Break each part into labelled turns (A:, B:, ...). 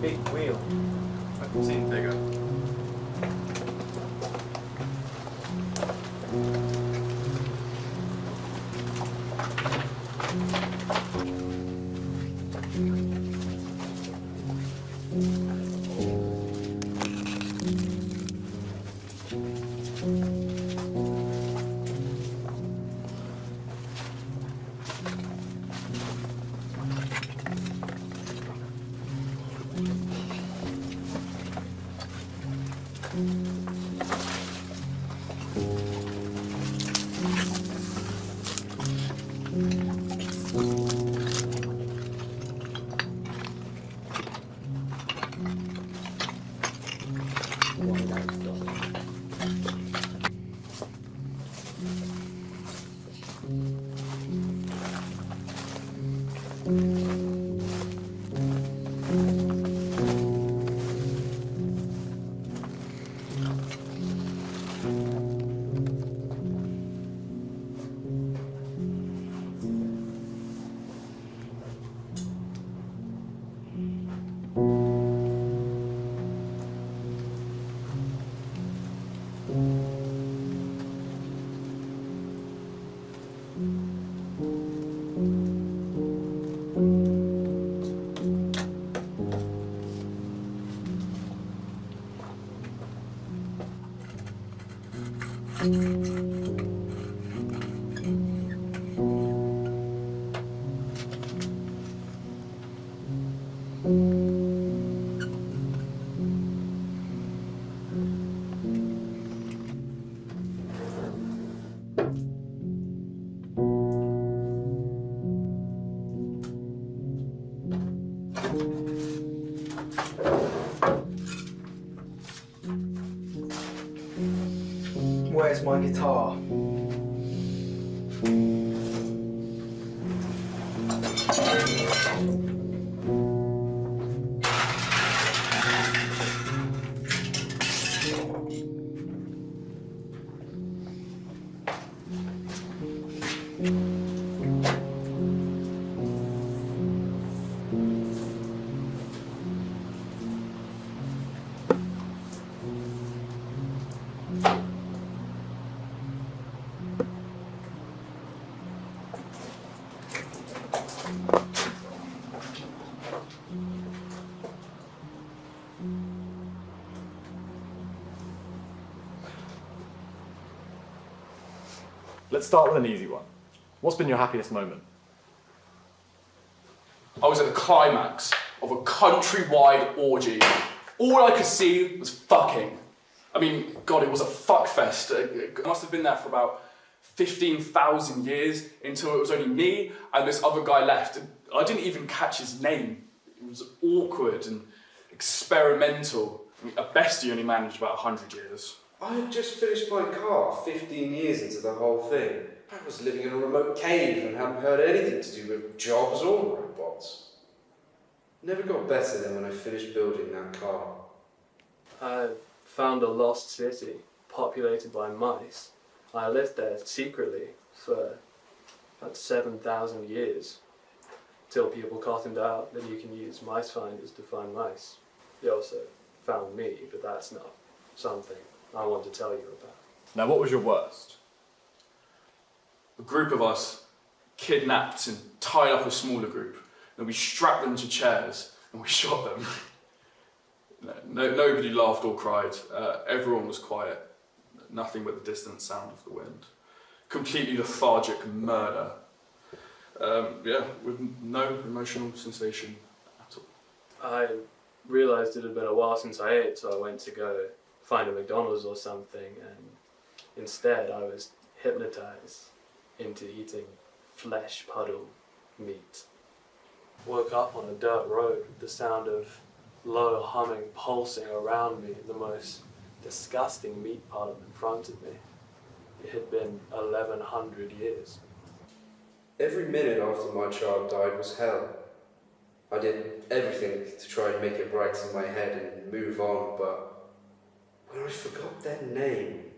A: Big wheel.
B: I can see it bigger.
A: Where's my guitar?
C: Let's start with an easy one. What's been your happiest moment?
B: I was at the climax of a countrywide orgy. All I could see was fucking. I mean, God, it was a fuck fest. I must have been there for about 15,000 years until it was only me and this other guy left. I didn't even catch his name. It was awkward and experimental. I mean, at best, he only managed about 100 years.
D: I had just finished my car 15 years into the whole thing. I was living in a remote cave and hadn't heard anything to do with jobs or robots. Never got better than when I finished building that car.
E: I found a lost city populated by mice. I lived there secretly for about 7,000 years, till people cottoned out that you can use mice finders to find mice. They also found me, but that's not something I want to tell you about.
C: Now, what was your worst?
B: A group of us kidnapped and tied up a smaller group. And we strapped them to chairs and we shot them. Nobody laughed or cried. Everyone was quiet. Nothing but the distant sound of the wind. completely lethargic murder. With no emotional sensation at all.
E: I realised it had been a while since I ate, so I went to go find a McDonald's or something, and instead I was hypnotised into eating flesh puddle meat. Woke up on a dirt road with the sound of low humming pulsing around me, the most disgusting meat puddle in front of me. It had been 1100 years.
D: Every minute after my child died was hell. I did everything to try and make it right in my head and move on, but when I forgot their name,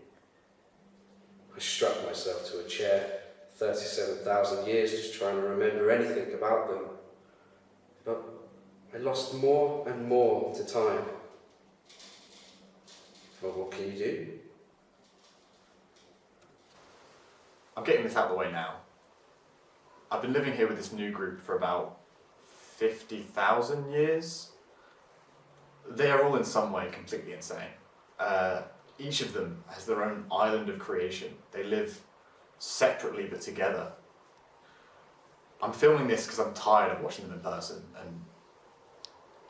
D: I strapped myself to a chair, 37,000 years just trying to remember anything about them. But I lost more and more to time. Well, what can you do?
C: I'm getting this out of the way now. I've been living here with this new group for about 50,000 years. They are all in some way completely insane. Each of them has their own island of creation. They live separately but together. I'm filming this because I'm tired of watching them in person, and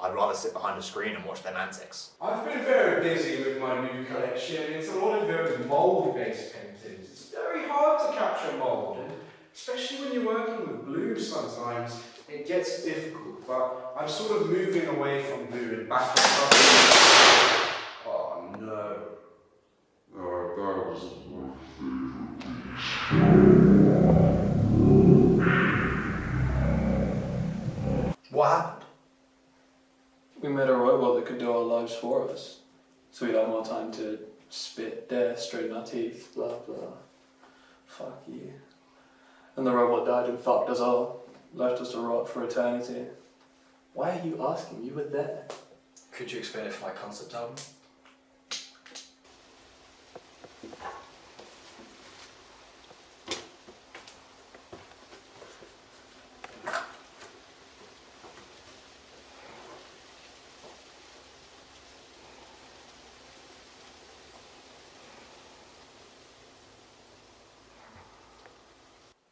C: I'd rather sit behind a screen and watch them antics.
A: I've been very busy with my new collection. It's a lot of those mould-based paintings. It's very hard to capture mould, and especially when you're working with blue sometimes, it gets difficult. But I'm sort of moving away from blue and back to color. Oh no.
F: That was my
A: What happened?
E: We made a robot that could do our lives for us, so we'd have more time to spit, dare, straighten our teeth, blah blah. Fuck you. And the robot died and fucked us all, left us to rot for eternity. Why are you asking? You were there.
A: Could you explain it for my concept album?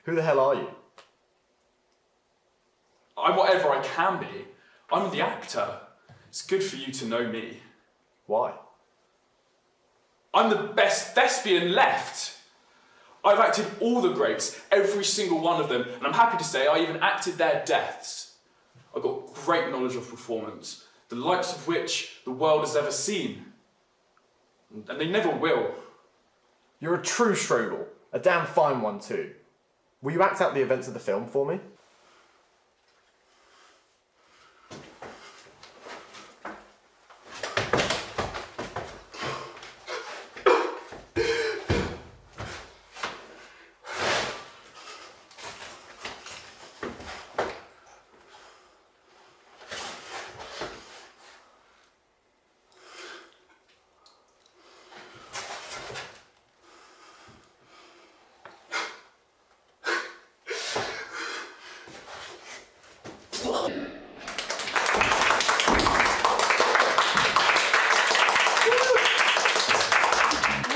C: Who the hell are you?
B: I'm whatever I can be. I'm the actor. It's good for you to know me.
C: Why?
B: I'm the best thespian left. I've acted all the greats, every single one of them, and I'm happy to say I even acted their deaths. I've got great knowledge of performance, the likes of which the world has ever seen. And they never will.
C: You're a true Strobel, a damn fine one too. Will you act out the events of the film for me?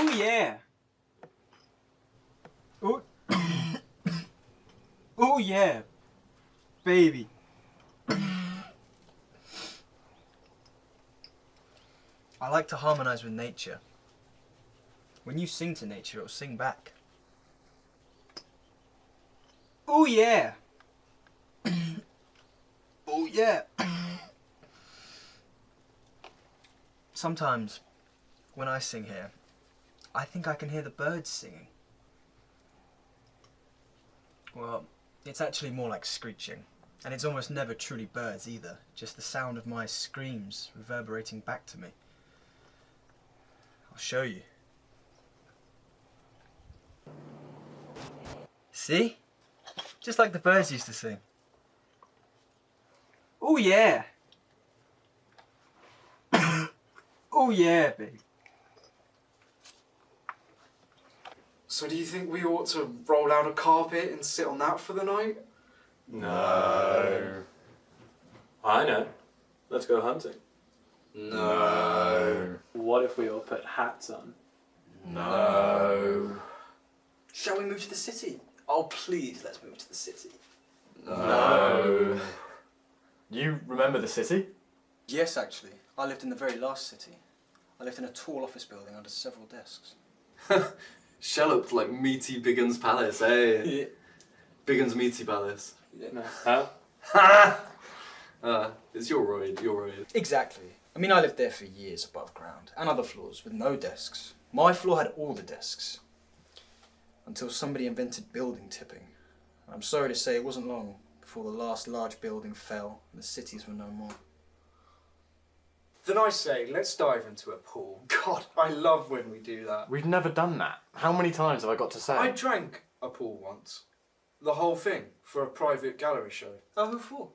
G: Oh yeah. Oh. Oh yeah, baby. I like to harmonize with nature. When you sing to nature, it'll sing back. Oh yeah. Oh yeah. Sometimes, when I sing here, I think I can hear the birds singing. Well, it's actually more like screeching, and it's almost never truly birds either, just the sound of my screams reverberating back to me. I'll show you. See? Just like the birds used to sing. Oh yeah! Oh yeah, babe.
A: So do you think we ought to roll out a carpet and sit on that for the night?
E: No. I know. Let's go hunting.
A: No.
E: What if we all put hats on?
A: No.
G: Shall we move to the city? Oh, please, let's move to the city.
C: No. You remember the city?
G: Yes, actually. I lived in the very last city. I lived in a tall office building under several desks.
H: Shell looked like meaty Byggone's palace, eh? Yeah. Byggone's meaty palace.
E: Yeah. Huh?
H: It's your roid, your roid.
G: Exactly. I mean, I lived there for years above ground, and other floors with no desks. My floor had all the desks. Until somebody invented building tipping. And I'm sorry to say it wasn't long before the last large building fell and the cities were no more.
A: Then I say, let's dive into a pool. God, I love when we do that.
C: We've never done that. How many times have I got to say?
A: I drank a pool once. The whole thing, for a private gallery show.
G: Oh, who for?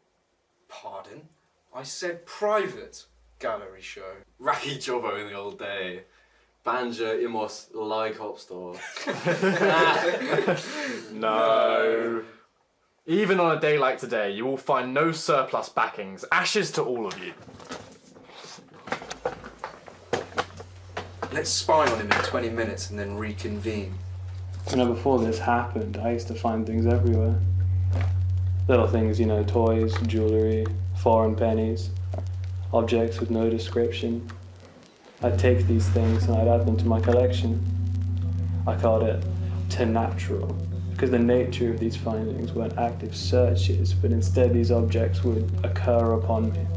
A: Pardon? I said private gallery show.
H: Racky jobbo in the old day. Banjo imos like hop store.
C: No. Even on a day like today, you will find no surplus backings. Ashes to all of you.
A: Let's spy on him in 20 minutes and then reconvene.
E: You know, before this happened, I used to find things everywhere. Little things, you know, toys, jewellery, foreign pennies, objects with no description. I'd take these things and I'd add them to my collection. I called it to natural, because the nature of these findings weren't active searches, but instead these objects would occur upon me.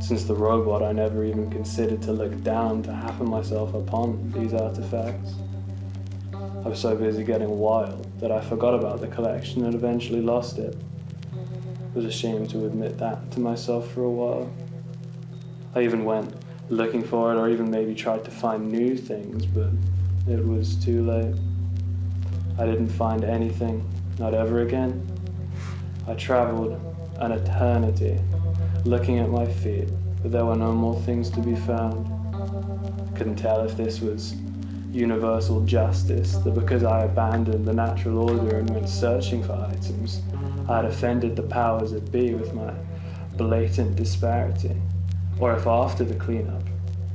E: Since the robot, I never even considered to look down to happen myself upon these artifacts. I was so busy getting wild that I forgot about the collection and eventually lost it. I was ashamed to admit that to myself for a while. I even went looking for it, or even maybe tried to find new things, but it was too late. I didn't find anything, not ever again. I traveled an eternity, looking at my feet, but there were no more things to be found. Couldn't tell if this was universal justice, that because I abandoned the natural order and went searching for items, I had offended the powers that be with my blatant disparity. Or if after the cleanup,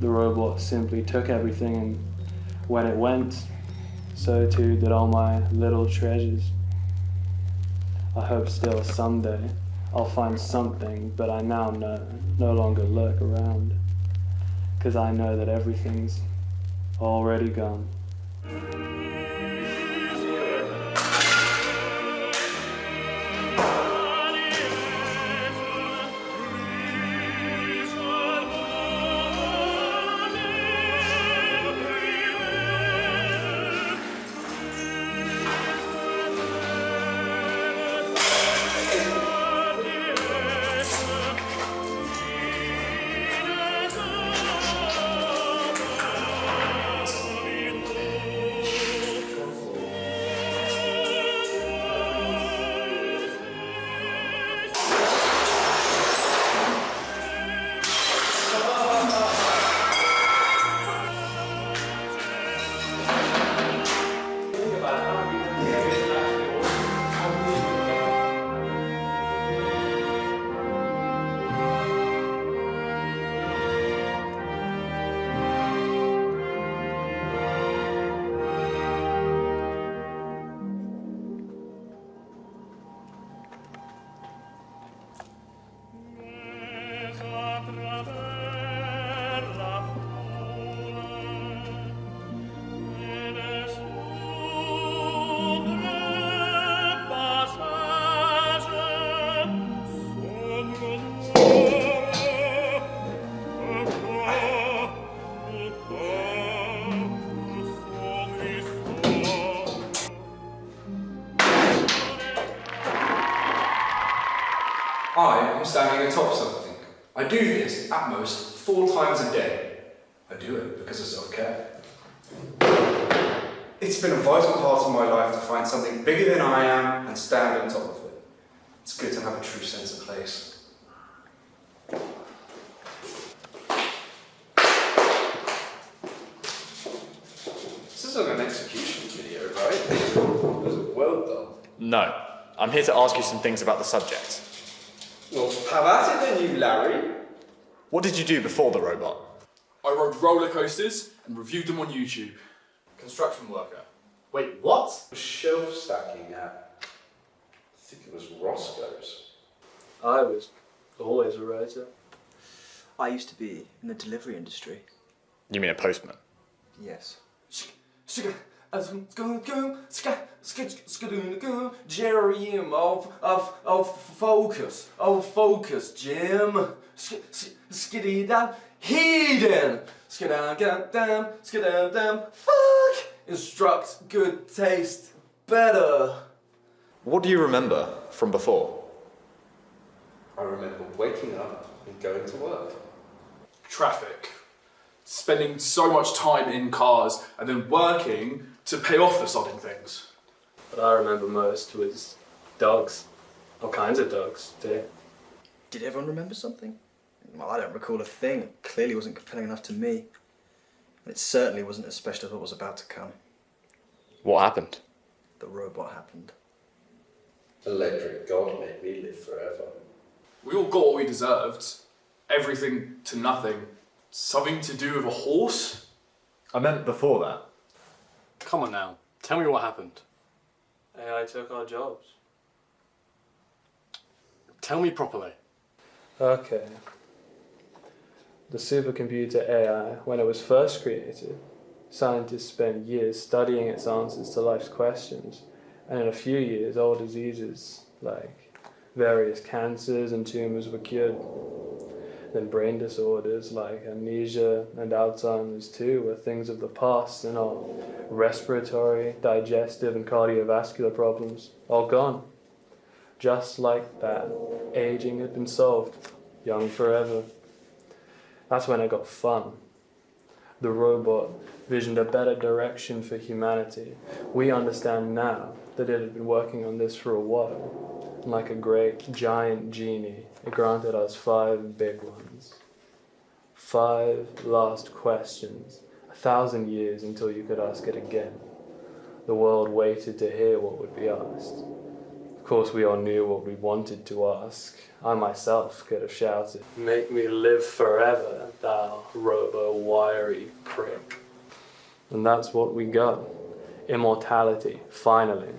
E: the robot simply took everything and when it went, so too did all my little treasures. I hope still someday I'll find something, but I now know, no longer lurk around, 'cause I know that everything's already gone.
A: I am standing atop something. I do this at most 4 times a day. I do it because of self-care. It's been a vital part of my life to find something bigger than I am and stand on top of it. It's good to have a true sense of place. This is like an execution video, right? It was well done.
C: No. I'm here to ask you some things about the subject.
A: Well, have at it then, you Larry.
C: What did you do before the robot?
B: I rode roller coasters and reviewed them on YouTube.
C: Construction worker. Wait, what?
D: Shelf stacking at, I think it was Roscoe's.
E: I was always a writer.
G: I used to be in the delivery industry.
C: You mean a postman?
G: Yes.
B: Jerry focus, Jim. Skiddy down, hidden. Skidam, fuck. Instruct good taste better.
C: What do you remember from before?
D: I remember waking up and going to work.
B: Traffic. Spending so much time in cars and then working to pay off the sodding things.
E: What I remember most was dogs. All kinds of dogs, too.
G: Did everyone remember something? Well, I don't recall a thing. It clearly wasn't compelling enough to me. And it certainly wasn't as special as what was about to come.
C: What happened?
G: The robot happened.
D: Electric God made me live forever.
B: We all got what we deserved. Everything to nothing. Something to do with a horse?
C: I meant before that.
I: Come on now, tell me what happened.
E: AI took our jobs.
I: Tell me properly.
E: Okay. The supercomputer AI, when it was first created, scientists spent years studying its answers to life's questions, and in a few years all diseases like various cancers and tumours were cured. Then brain disorders like amnesia and Alzheimer's too were things of the past, and our respiratory, digestive and cardiovascular problems all gone. Just like that, aging had been solved, young forever. That's when it got fun. The robot visioned a better direction for humanity. We understand now that it had been working on this for a while. And like a great giant genie, it granted us 5 big ones. 5 last questions, 1,000 years until you could ask it again. The world waited to hear what would be asked. Of course, we all knew what we wanted to ask. I myself could have shouted, "Make me live forever, thou robo-wiry prick." And that's what we got. Immortality, finally.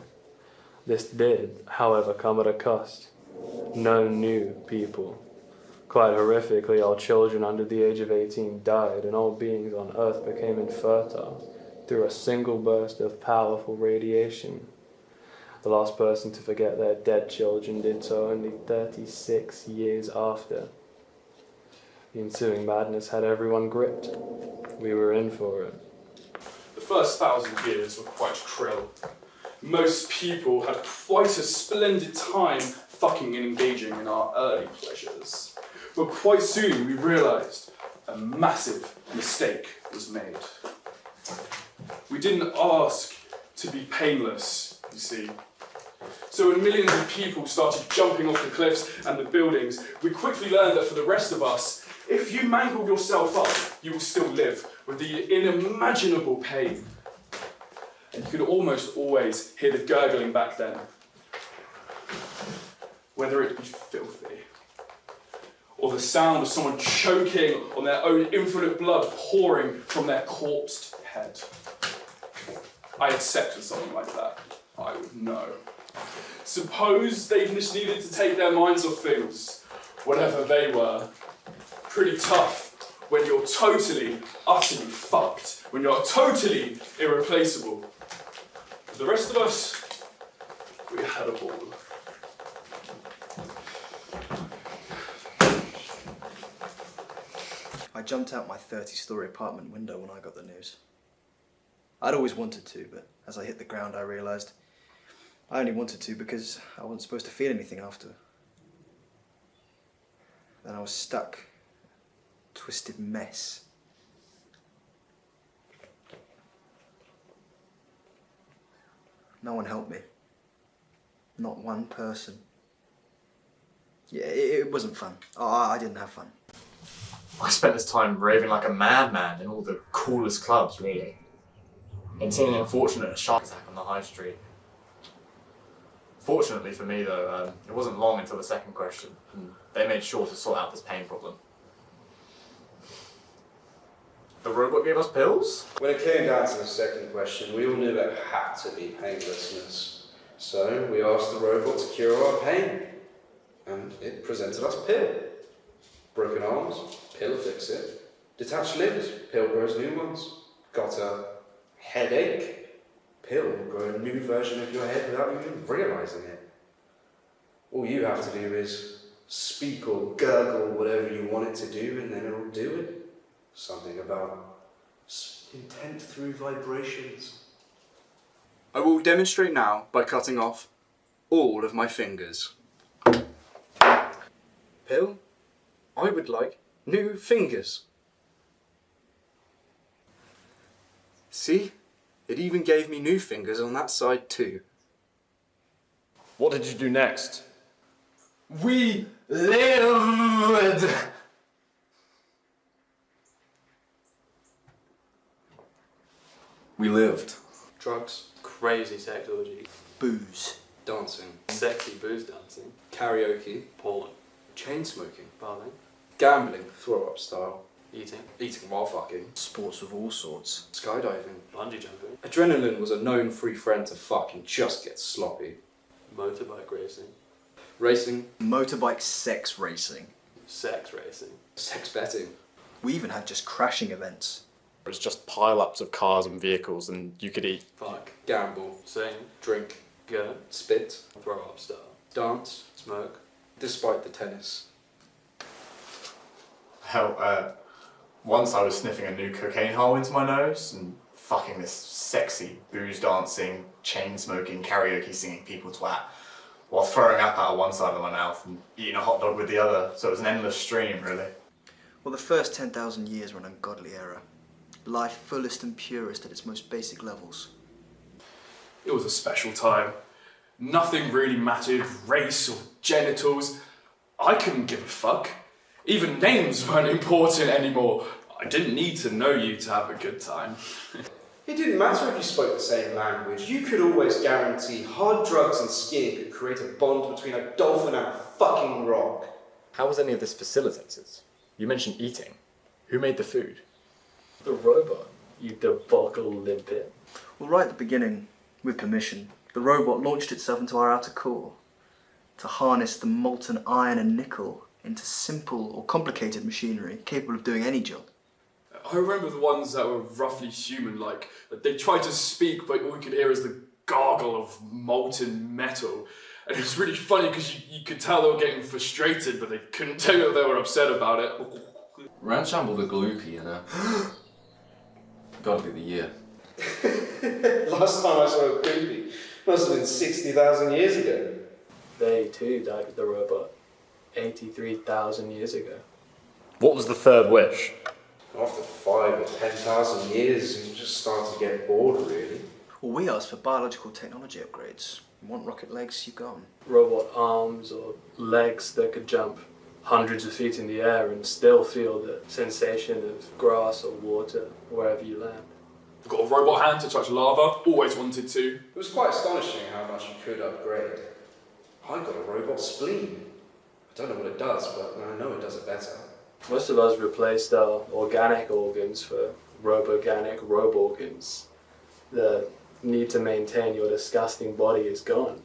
E: This did, however, come at a cost. No new people. Quite horrifically, all children under the age of 18 died, and all beings on Earth became infertile through a single burst of powerful radiation. The last person to forget their dead children did so only 36 years after. The ensuing madness had everyone gripped. We were in for it.
B: The first 1,000 years were quite shrill. Most people had quite a splendid time fucking and engaging in our early pleasures. But quite soon we realised a massive mistake was made. We didn't ask to be painless, you see. So when millions of people started jumping off the cliffs and the buildings, we quickly learned that for the rest of us, if you mangle yourself up, you will still live with the unimaginable pain. And you could almost always hear the gurgling back then. Whether it be filthy, or the sound of someone choking on their own infinite blood pouring from their corpsed head. I accepted something like that. I would know. Suppose they just needed to take their minds off things, whatever they were. Pretty tough when you're totally, utterly fucked, when you're totally irreplaceable. For the rest of us, we had a ball.
G: I jumped out my 30-story apartment window when I got the news. I'd always wanted to, but as I hit the ground I realised I only wanted to because I wasn't supposed to feel anything after. Then I was stuck. A twisted mess. No one helped me. Not one person. Yeah, it wasn't fun. I didn't have fun.
C: I spent this time raving like a madman in all the coolest clubs, really. Until an unfortunate shark attack on the high street. Fortunately for me, though, it wasn't long until the second question, and they made sure to sort out this pain problem. The robot gave us pills?
D: When it came down to the second question, we all knew it had to be painlessness. So we asked the robot to cure our pain. And it presented us pill. Broken arms, pill fix it. Detached limbs, pill grows new ones. Got a headache, pill will grow a new version of your head without even realising it. All you have to do is speak or gurgle whatever you want it to do and then it'll do it. Something about intent through vibrations.
A: I will demonstrate now by cutting off all of my fingers. Pill, I would like new fingers. See? It even gave me new fingers on that side too.
C: What did you do next?
B: We lived!
H: We lived.
A: Drugs,
E: Crazy sex orgy.
G: Booze.
A: dancing,
E: Sexy booze dancing.
A: karaoke,
E: Porn.
A: chain smoking,
E: Barling.
A: gambling, throw-up style,
E: Eating.
A: eating while fucking,
G: Sports of all sorts.
A: skydiving.
E: Bungee jumping.
A: Adrenaline was a known free friend to fuck and just get sloppy.
E: Motorbike racing.
A: Racing,
G: Motorbike sex racing.
E: Sex racing.
A: sex betting.
G: We even had just crashing events.
I: It's just pile-ups of cars and vehicles and you could eat.
E: Fuck.
A: Gamble,
E: Sing.
A: drink,
E: Go.
A: spit,
E: Throw up style.
A: dance,
E: Smoke.
A: despite the tennis.
C: Hell, once I was sniffing a new cocaine hole into my nose and fucking this sexy booze dancing, chain smoking, karaoke singing people twat while throwing up out of one side of my mouth and eating a hot dog with the other. So it was an endless stream, really.
G: Well, the first 10,000 years were an ungodly era. Life fullest and purest at its most basic levels.
B: It was a special time. Nothing really mattered, race or genitals. I couldn't give a fuck. Even names weren't important anymore. I didn't need to know you to have a good time.
D: It didn't matter if you spoke the same language. You could always guarantee hard drugs and skiing could create a bond between a dolphin and a fucking rock.
C: How was any of this facilitated? You mentioned eating. Who made the food?
E: The robot. You debacle limpet.
G: Well, right at the beginning, with permission, the robot launched itself into our outer core to harness the molten iron and nickel into simple or complicated machinery capable of doing any job.
B: I remember the ones that were roughly human-like. They tried to speak, but all we could hear is the gargle of molten metal. And it was really funny because you could tell they were getting frustrated, but they couldn't tell you that they were upset about it.
H: Ramshamble the Gloopy, you know. Gotta be the year.
D: Last time I saw a Goopy must have been 60,000 years ago.
E: They too died with the robot 83,000 years ago.
I: What was the third wish?
D: After 5 or 10,000 years, you just start to get bored, really.
G: Well, we asked for biological technology upgrades. You want rocket legs, you've got 'em.
E: Robot arms or legs that could jump hundreds of feet in the air and still feel the sensation of grass or water wherever you land.
B: Got a robot hand to touch lava, always wanted to.
D: It was quite astonishing how much you could upgrade. I got a robot spleen. I don't know what it does, but I know it does it better.
E: Most of us replaced our organic organs for roborganic roborgans. The need to maintain your disgusting body is gone.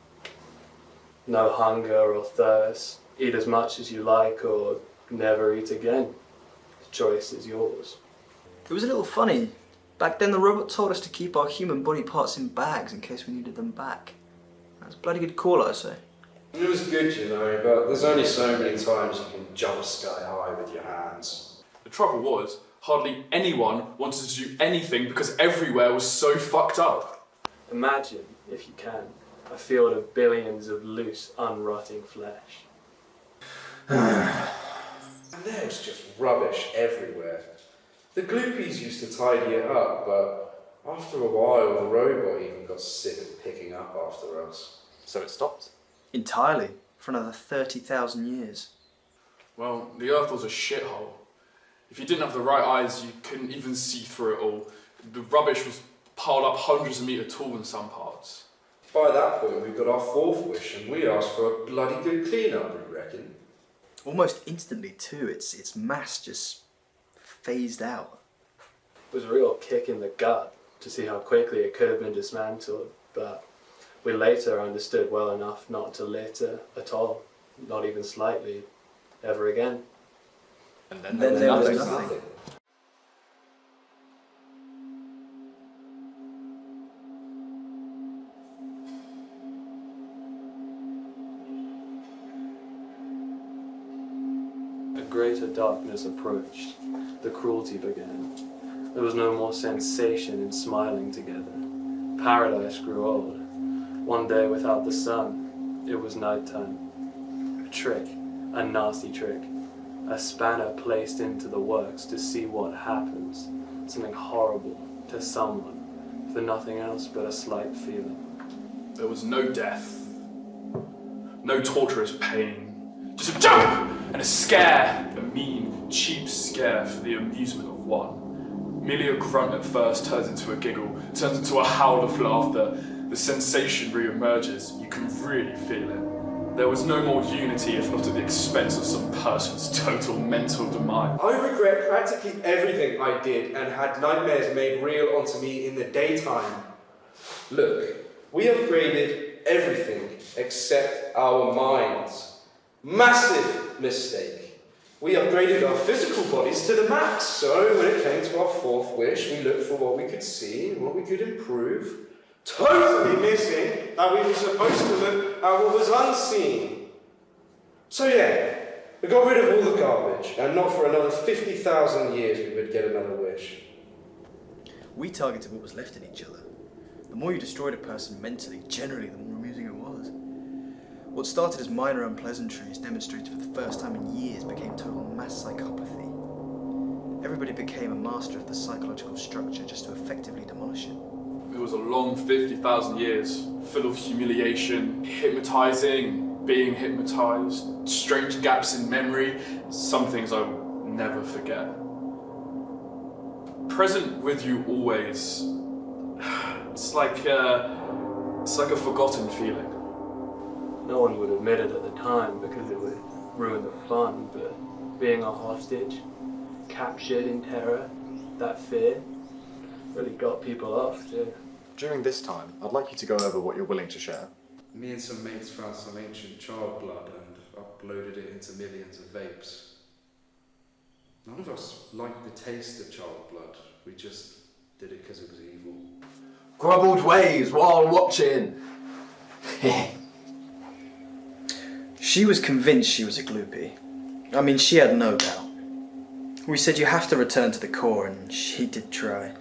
E: No hunger or thirst. Eat as much as you like or never eat again. The choice is yours.
G: It was a little funny. Back then the robot told us to keep our human body parts in bags in case we needed them back. That's a bloody good call, I say.
D: It was good, you know, but there's only so many times you can jump sky high with your hands.
B: The trouble was, hardly anyone wanted to do anything because everywhere was so fucked up.
E: Imagine, if you can, a field of billions of loose, unrotting flesh.
D: And there was just rubbish everywhere. The Gloopies used to tidy it up, but after a while the robot even got sick of picking up after us.
C: So it stopped.
G: Entirely. For another 30,000 years.
B: Well, the Earth was a shithole. If you didn't have the right eyes, you couldn't even see through it all. The rubbish was piled up hundreds of meters tall in some parts.
D: By that point we got our 4th wish and we asked for a bloody good clean-up, we reckon.
G: Almost instantly too, its mass just phased out.
E: was a real kick in the gut to see how quickly it could have been dismantled, but we later understood well enough not to litter at all, not even slightly, ever again.
C: And then
G: Then
C: there was
G: there was
C: nothing.
G: nothing.
E: A greater darkness approached. The cruelty began. There was no more sensation in smiling together. Paradise grew old. One day without the sun, it was nighttime. A trick, a nasty trick. A spanner placed into the works to see what happens. Something horrible to someone, for nothing else but a slight feeling.
B: There was no death, no torturous pain, just a jump and a scare, a mean, cheap scare for the amusement of one. Merely a grunt at first turns into a giggle, turns into a howl of laughter. The sensation re-emerges, you can really feel it. There was no more unity if not at the expense of some person's total mental demise.
A: I regret practically everything I did and had nightmares made real onto me in the daytime. Look, we upgraded everything except our minds. Massive mistake. We upgraded our physical bodies to the max, so when it came to our fourth wish, we looked for what we could see and what we could improve. Totally missing that we were supposed to look at what was unseen. So yeah, we got rid of all the garbage, and not for another 50,000 years we would get another wish.
G: We targeted what was left in each other. The more you destroyed a person mentally, generally the more amusing it was. What started as minor unpleasantries demonstrated for the first time in years became total mass psychopathy. Everybody became a master of the psychological structure just to effectively demolish it.
B: It was a long 50,000 years, full of humiliation, hypnotising, being hypnotised, strange gaps in memory, some things I will never forget. Present with you always. It's like a forgotten feeling.
E: No one would admit it at the time because it would ruin the fun, but being a hostage, captured in terror, that fear, really got people off too.
C: During this time, I'd like you to go over what you're willing to share.
D: Me and some mates found some ancient child blood and uploaded it into millions of vapes. None of us liked the taste of child blood. We just did it because it was evil.
H: Grumbled waves while watching.
G: She was convinced she was a gloopy. I mean, she had no doubt. We said you have to return to the core, and she did try.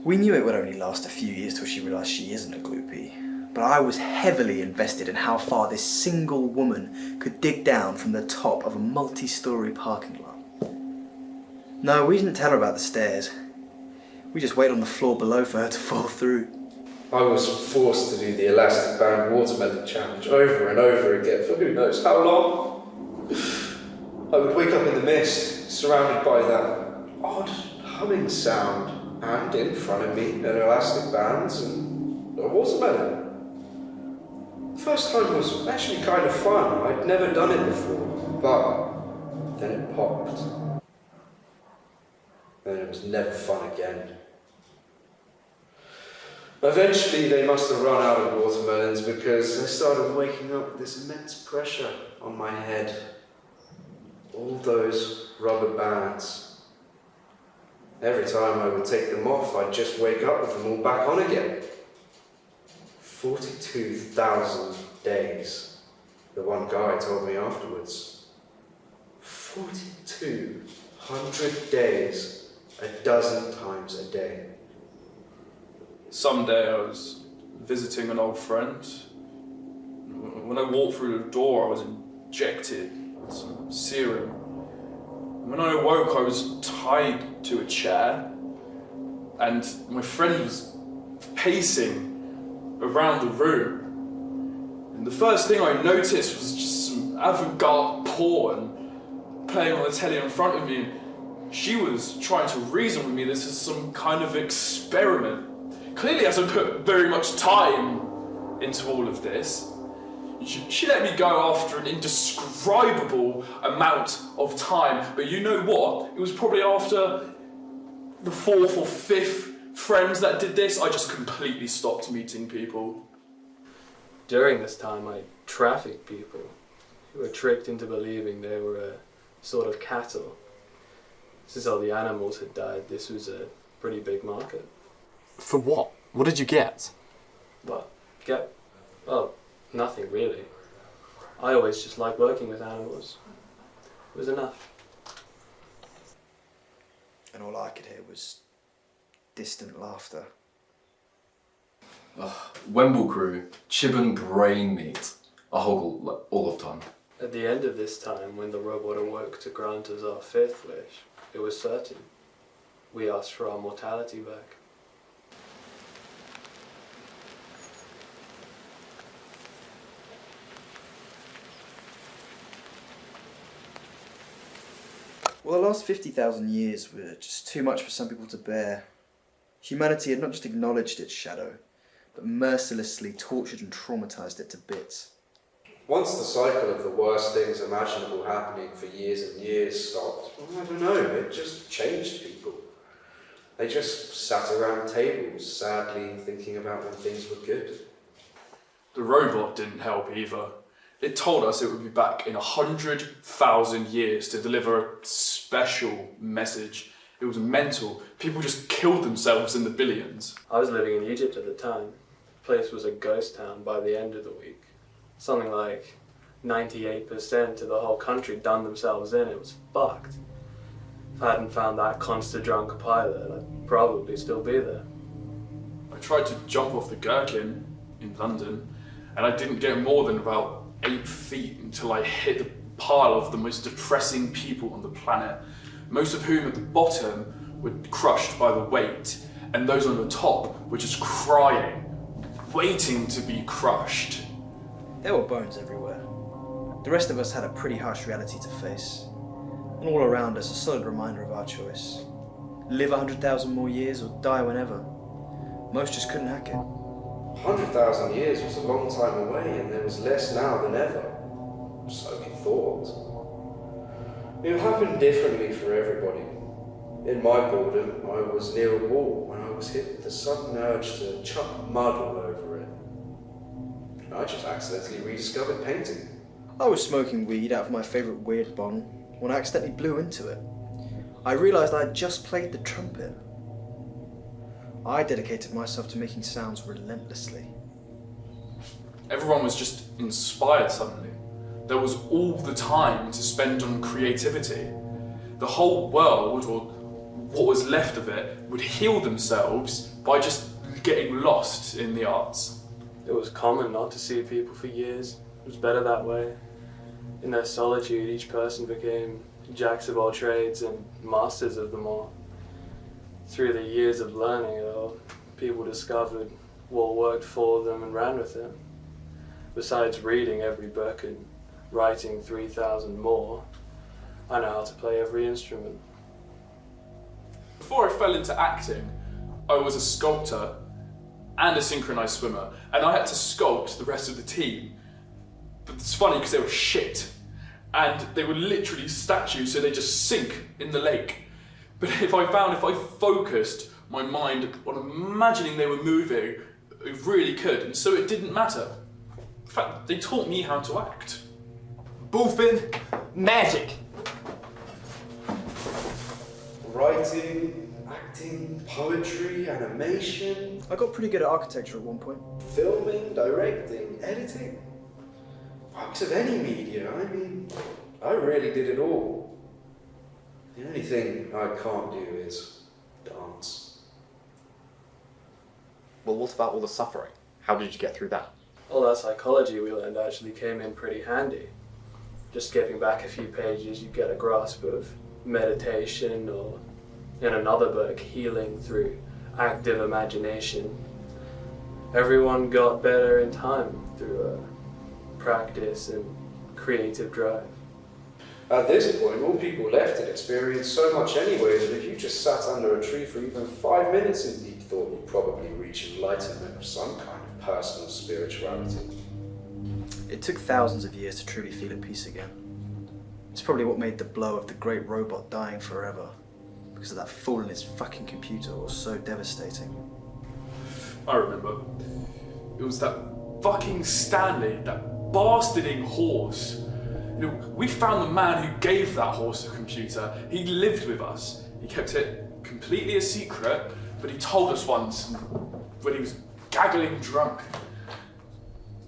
G: We knew it would only last a few years till she realised she isn't a gloopy, but I was heavily invested in how far this single woman could dig down from the top of a multi-storey parking lot. No, we didn't tell her about the stairs. We just waited on the floor below for her to fall through.
D: I was forced to do the elastic band watermelon challenge over and over again for who knows how long. I would wake up in the mist, surrounded by that odd humming sound, and in front of me an elastic bands and a watermelon. The first time was actually kind of fun. I'd never done it before, but then it popped. Then it was never fun again. Eventually they must have run out of watermelons because I started waking up with this immense pressure on my head. All those rubber bands. Every time I would take them off, I'd just wake up with them all back on again. 42,000 days, the one guy told me afterwards. 4,200 days, a dozen times a day.
B: Someday I was visiting an old friend. When I walked through the door, I was injected with some serum. When I awoke, I was tied to a chair, and my friend was pacing around the room. And the first thing I noticed was just some avant-garde porn playing on the telly in front of me. She was trying to reason with me this is some kind of experiment. Clearly hasn't put very much time into all of this. She let me go after an indescribable amount of time, but you know what? It was probably after the 4th or 5th friends that did this, I just completely stopped meeting people.
E: During this time, I trafficked people who were tricked into believing they were a sort of cattle. Since all the animals had died, this was a pretty big market.
I: For what? What did you get?
E: Well, nothing really. I always just liked working with animals. It was enough.
G: And all I could hear was distant laughter.
H: Wemble crew, chibun brain meat. I hoggle all of time.
E: At the end of this time, when the robot awoke to grant us our 5th wish, it was certain. We asked for our mortality back.
G: Well, the last 50,000 years were just too much for some people to bear. Humanity had not just acknowledged its shadow, but mercilessly tortured and traumatized it to bits.
D: Once the cycle of the worst things imaginable happening for years and years stopped, well, I don't know, it just changed people. They just sat around tables, sadly thinking about when things were good.
B: The robot didn't help either. It told us it would be back in 100,000 years to deliver a special message. It was mental. People just killed themselves in the billions.
E: I was living in Egypt at the time. The place was a ghost town by the end of the week. Something like 98% of the whole country done themselves in. It was fucked. If I hadn't found that constant drunk pilot, I'd probably still be there.
B: I tried to jump off the Gherkin in London, and I didn't get more than about 8 feet until I hit the pile of the most depressing people on the planet, most of whom at the bottom were crushed by the weight, and those on the top were just crying, waiting to be crushed.
G: There were bones everywhere. The rest of us had a pretty harsh reality to face. And all around us, a solid reminder of our choice. Live 100,000 more years or die whenever. Most just couldn't hack it.
D: 100,000 years was a long time away, and there was less now than ever. So we thought. It happened differently for everybody. In my boredom, I was near a wall when I was hit with a sudden urge to chuck mud all over it. I just accidentally rediscovered painting.
G: I was smoking weed out of my favourite weird bong when I accidentally blew into it. I realised I had just played the trumpet. I dedicated myself to making sounds relentlessly.
B: Everyone was just inspired suddenly. There was all the time to spend on creativity. The whole world, or what was left of it, would heal themselves by just getting lost in the arts.
E: It was common not to see people for years. It was better that way. In their solitude, each person became jacks of all trades and masters of them all. Through the years of learning it all, people discovered what worked for them and ran with it. Besides reading every book and writing 3,000 more, I know how to play every instrument.
B: Before I fell into acting, I was a sculptor and a synchronized swimmer, and I had to sculpt the rest of the team. But it's funny because they were shit, and they were literally statues, so they just sink in the lake. But if I focused my mind on imagining they were moving, it really could, and so it didn't matter. In fact, they taught me how to act.
I: Bullfin, magic.
D: Writing, acting, poetry, animation,
G: I got pretty good at architecture at one point.
D: filming, directing, editing. Works of any media, I mean, I really did it all. The only thing I can't do is dance.
C: Well, what about all the suffering? How did you get through that?
E: All that psychology we learned actually came in pretty handy. Just skipping back a few pages, you get a grasp of meditation, or in another book, healing through active imagination. Everyone got better in time through practice and creative drive.
D: At this point, all people left had experienced so much anyway that if you just sat under a tree for even 5 minutes, indeed thought you'd probably reach enlightenment of some kind of personal spirituality.
G: It took thousands of years to truly feel at peace again. It's probably what made the blow of the great robot dying forever, because of that fool and his fucking computer was so devastating.
B: I remember. It was that fucking Stanley, that bastarding horse. You know, we found the man who gave that horse a computer. He lived with us. He kept it completely a secret, but he told us once when he was gaggling drunk.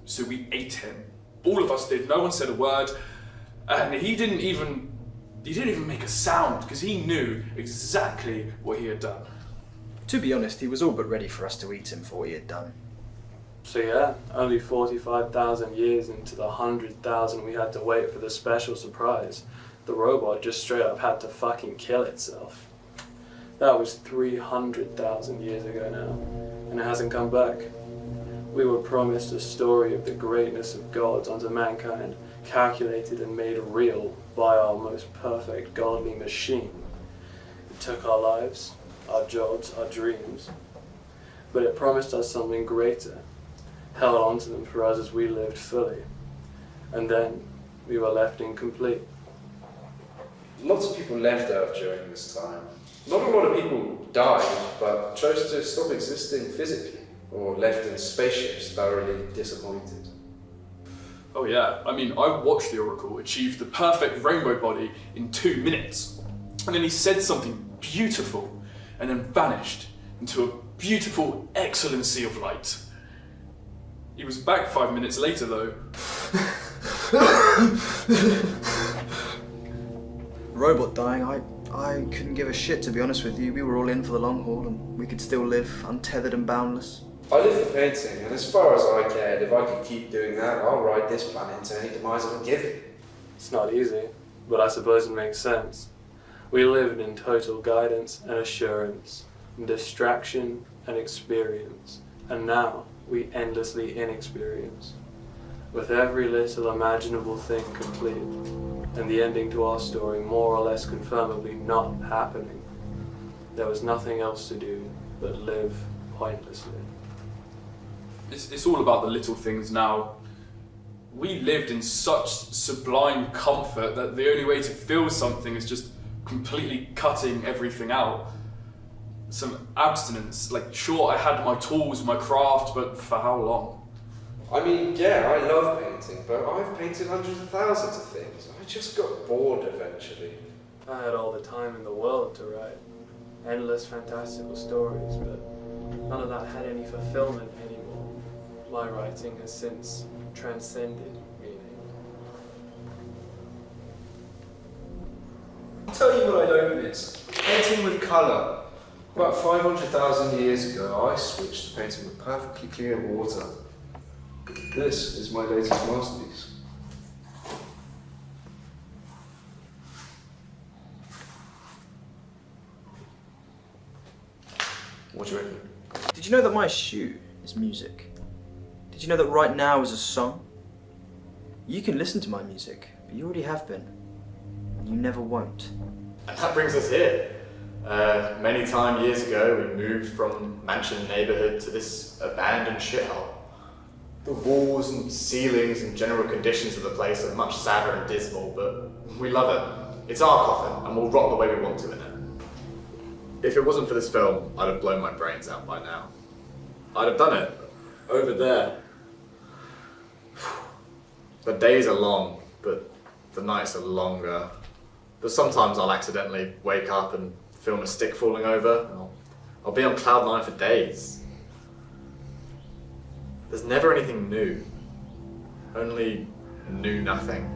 B: So we ate him. All of us did. No one said a word, and he didn't even make a sound because he knew exactly what he had done.
G: To be honest, he was all but ready for us to eat him for what he had done.
E: So yeah, only 45,000 years into the 100,000 we had to wait for the special surprise, the robot just straight up had to fucking kill itself. That was 300,000 years ago now, and it hasn't come back. We were promised a story of the greatness of God unto mankind, calculated and made real by our most perfect godly machine. It took our lives, our jobs, our dreams, but it promised us something greater, held on to them for us as we lived fully, and then we were left incomplete.
D: Lots of people left Earth during this time. Not a lot of people died, but chose to stop existing physically, or left in spaceships thoroughly disappointed.
B: Oh yeah, I mean, I watched the Oracle achieve the perfect rainbow body in 2 minutes. And then he said something beautiful, and then vanished into a beautiful excellency of light. He was back 5 minutes later though.
G: Robot dying, I couldn't give a shit, to be honest with you. We were all in for the long haul and we could still live untethered and boundless.
D: I live for painting, and as far as I cared, if I could keep doing that, I'll ride this planet to any demise it'll give it.
E: It's not easy, but I suppose it makes sense. We lived in total guidance and assurance, in distraction and experience, and now we endlessly inexperience. With every little imaginable thing complete, and the ending to our story more or less confirmably not happening, there was nothing else to do but live pointlessly.
B: It's all about the little things now. We lived in such sublime comfort that the only way to feel something is just completely cutting everything out. Some abstinence, like sure I had my tools, my craft, but for how long?
D: I mean, yeah, I love painting, but I've painted hundreds of thousands of things. I just got bored eventually.
E: I had all the time in the world to write. Endless fantastical stories, but none of that had any fulfillment anymore. My writing has since transcended meaning.
A: I'll tell you what I don't miss. Painting with colour. About 500,000 years ago, I switched to painting with perfectly clear water. This is my latest masterpiece. What do you reckon?
G: Did you know that my shoe is music? Did you know that right now is a song? You can listen to my music, but you already have been. And you never won't.
C: And that brings us here. Many time years ago, we moved from mansion neighbourhood to this abandoned shithole. The walls and ceilings and general conditions of the place are much sadder and dismal, but we love it. It's our coffin, and we'll rot the way we want to in it. If it wasn't for this film, I'd have blown my brains out by now. I'd have done it. Over there. The days are long, but the nights are longer. But sometimes I'll accidentally wake up and film a stick falling over, and I'll be on cloud nine for days. There's never anything new. Only new nothing.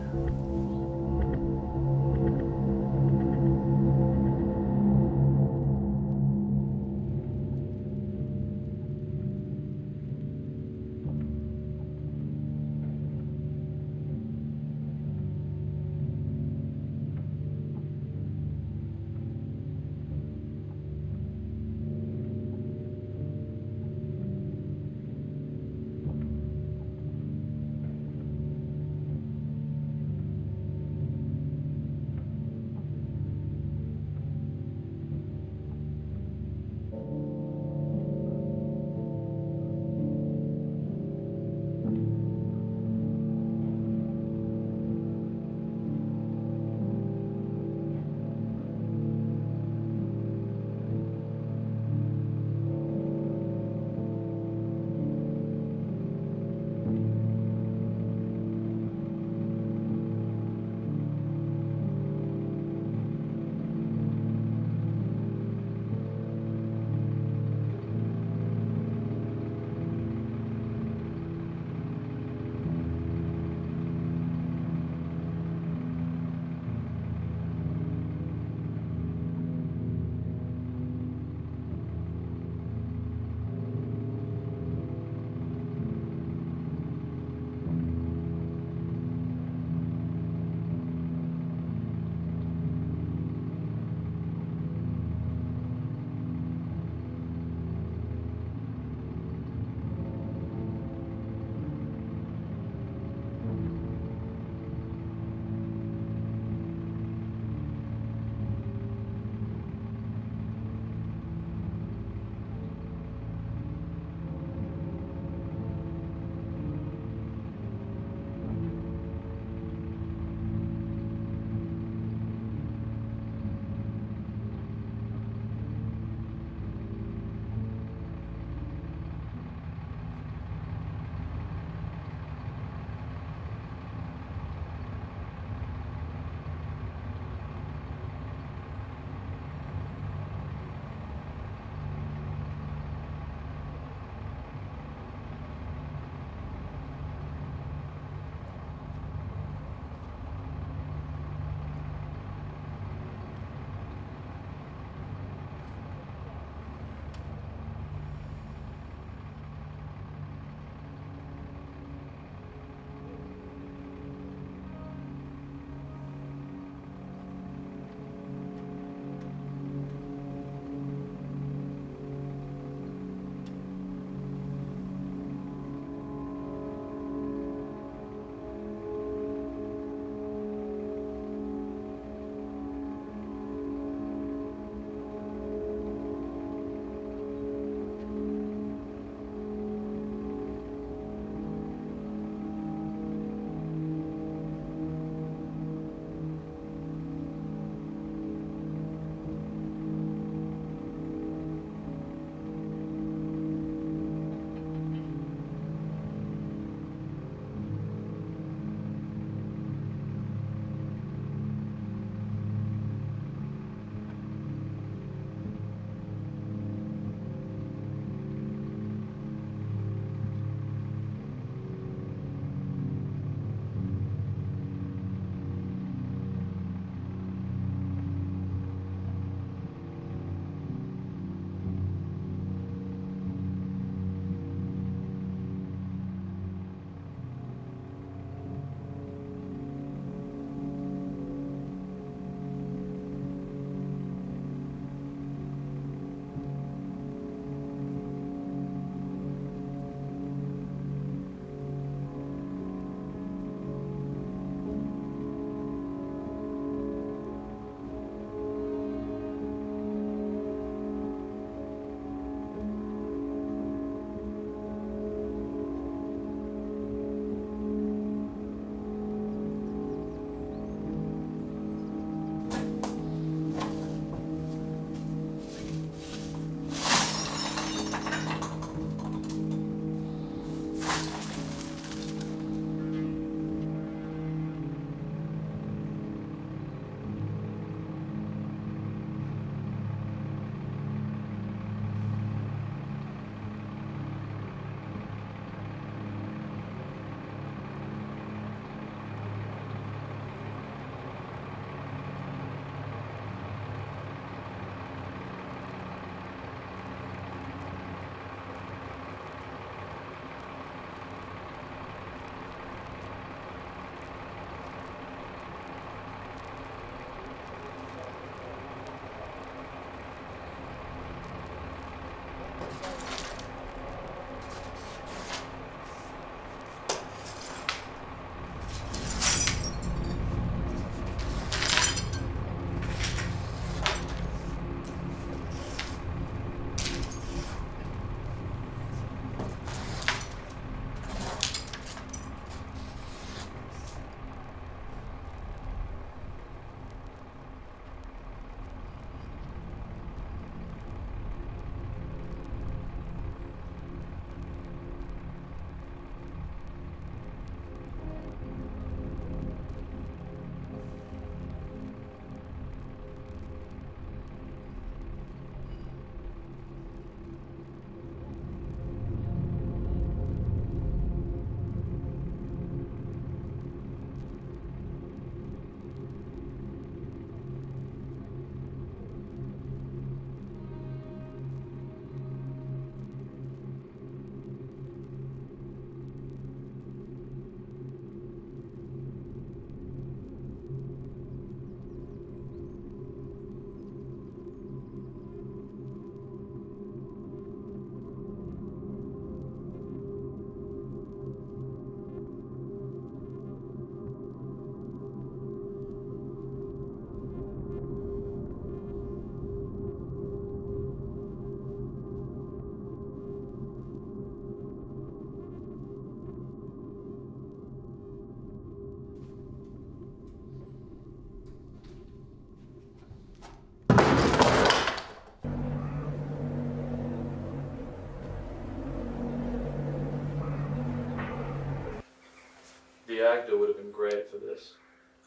E: The actor would have been great for this.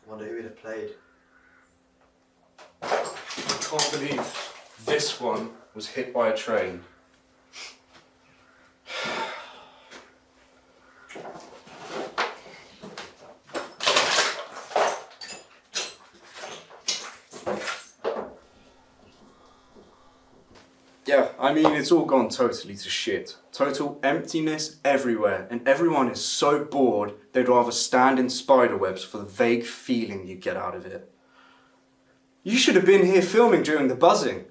H: I wonder who would have played.
D: I can't believe this one was hit by a train. Yeah, I mean, it's all gone totally to shit. Total emptiness everywhere, and everyone is so bored they'd rather stand in spiderwebs for the vague feeling you get out of it. You should have been here filming during the buzzing.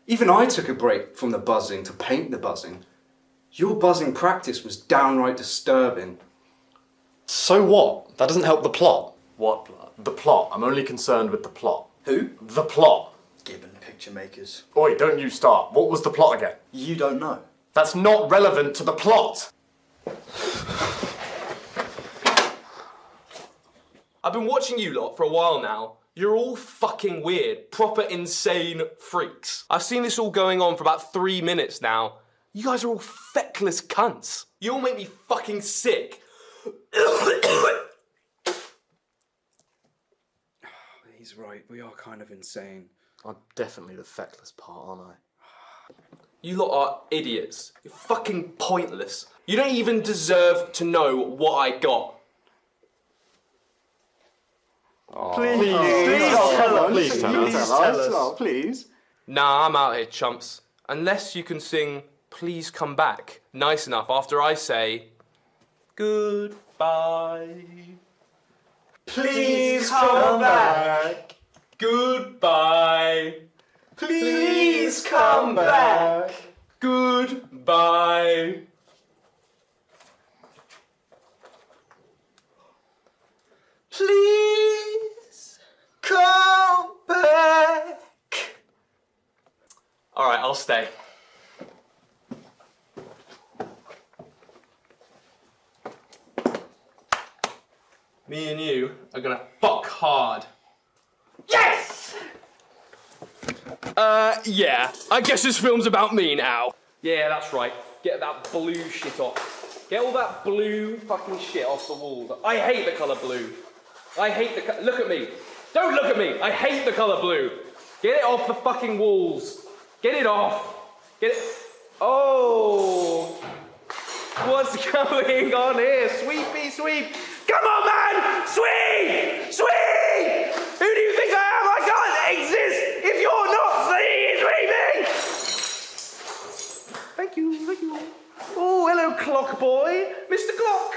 D: Even I took a break from the buzzing to paint the buzzing. Your buzzing practice was downright disturbing.
I: So what? That doesn't help the plot.
C: What plot? The plot. I'm only concerned with the plot.
G: Who?
C: The plot.
G: Gibbon picture makers.
C: Oi, don't you start. What was the plot again?
G: You don't know.
C: That's not relevant to the plot.
J: I've been watching you lot for a while now. You're all fucking weird, proper insane freaks. I've seen this all going on for about 3 minutes now. You guys are all feckless cunts. You all make me fucking sick.
D: He's right, we are kind of insane.
C: I'm definitely the feckless part, aren't I?
J: You lot are idiots. You're fucking pointless. You don't even deserve to know what I got.
C: Please tell us. Please.
J: Nah, I'm out here, chumps. Unless you can sing Please Come Back nice enough after I say goodbye.
C: Please come back.
J: Goodbye.
C: Please come back.
J: Goodbye.
C: Please come back.
J: All right, I'll stay. Me and you are gonna fuck hard. Yes! Yeah. I guess this film's about me now. Yeah, that's right. Get that blue shit off. Get all that blue fucking shit off the wall. I hate the colour blue. I hate the look at me. Don't look at me. I hate the colour blue. Get it off the fucking walls. Get it off. Get it. Oh. What's going on here? Sweepy sweep. Come on, man! Sweep! Sweep! Who do you think I am? I can't exist if you're not sweeping! Thank you, thank you. Oh, hello, clock boy. Mr. Clock.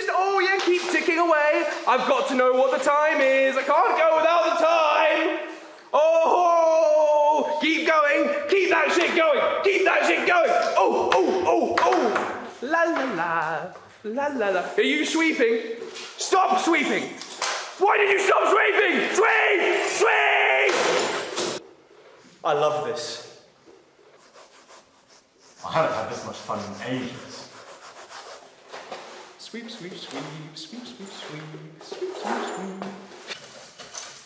J: Oh, yeah, keep ticking away. I've got to know what the time is. I can't go without the time. Oh, keep going. Keep that shit going. Keep that shit going. Oh, oh, oh, oh. La, la, la. La, la, la. Are you sweeping? Stop sweeping. Why did you stop sweeping? Sweep! Sweep!
G: I love this.
C: I haven't had this much fun in ages.
D: Sweep, sweep, sweep, sweep, sweep, sweep, sweep, sweep, sweep.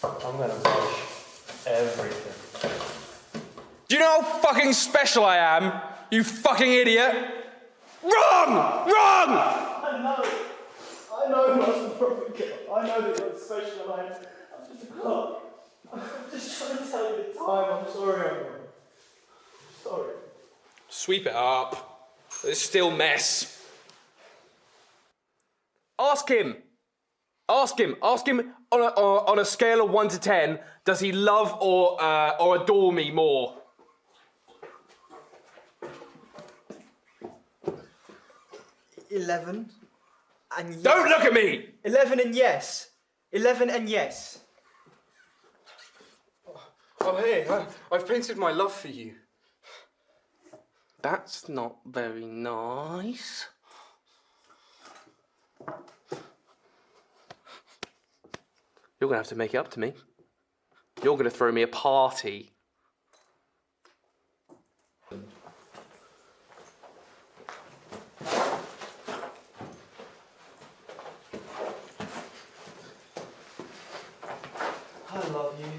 E: I'm gonna wash everything.
J: Do you know how fucking special I am? You fucking idiot! Wrong! Wrong!
C: I know, Master Prophet. I know that you're special. I'm just a clock. I'm just trying to tell you the time. I'm sorry, I'm wrong. Sorry.
J: Sweep it up. It's still mess. Ask him. Ask him on a scale of 1 to 10, does he love or adore me more?
G: 11 and yes.
J: Don't look at me!
G: 11 and yes. 11 and yes.
D: Oh, hey, I've painted my love for you.
J: That's not very nice. You're gonna have to make it up to me. You're gonna throw me a party.
G: I love you.